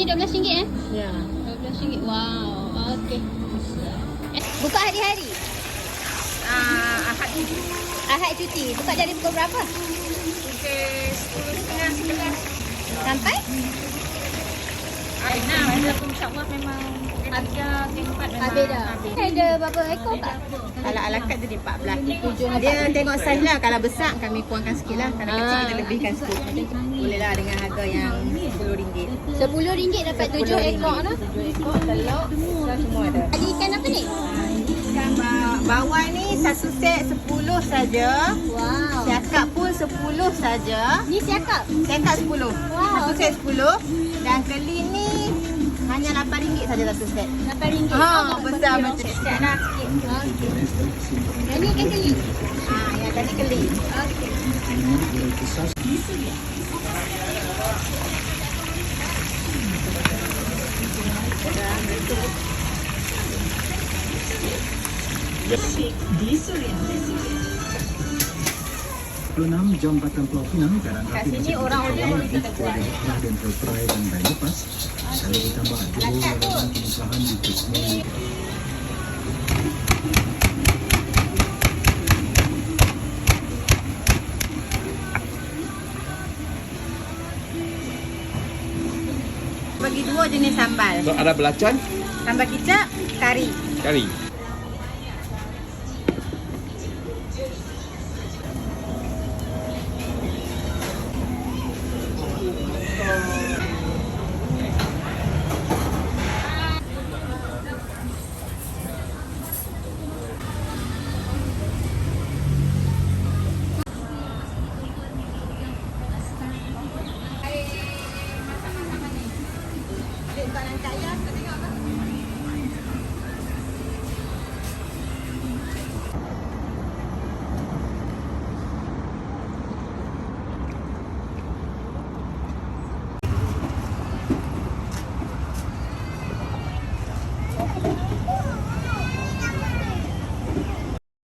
RM12 Ya. RM12. Wow. Okey. Buka hari-hari? Ahad ni. Ahad cuti. Buka dari pukul berapa? Pukul 10.30, 11. Sampai? InsyaAllah memang harga tempat memang Habis dah. Ada berapa ekor tak? Kalau ala kad jadi 14. 7 Dia tengok saiz lah. Kalau besar kami kurangkan sikit lah. Kalau kecil kita lebihkan sikit. Boleh lah dengan harga yang RM10. RM10 dapat 7 ekor lah. 7 ekor, telur, semua ada. Ada ikan apa ni? Ikan bawal ni satu set 10 saja. Wow. Siakap pun 10 saja. Ni siakap? Siakap 10. Wow. Satu set 10. Dan keli ni hanya RM8 saja satu set. RM8. Besar macam ni. Siap dah sikit. Okey. Yang ni ikan keli? Yang tadi keli. Okey. Di Suria. 26 Jambatan Pulau Pinang Jalan Kat sini orang boleh kita buat. dan Pelperai dan Bayi Lepas. Kalau ditambah dulu laluan pengusahaan di Kismi. Bagi 2 jenis sambal. So, ada belacan, Sambal kicap, kari. kari.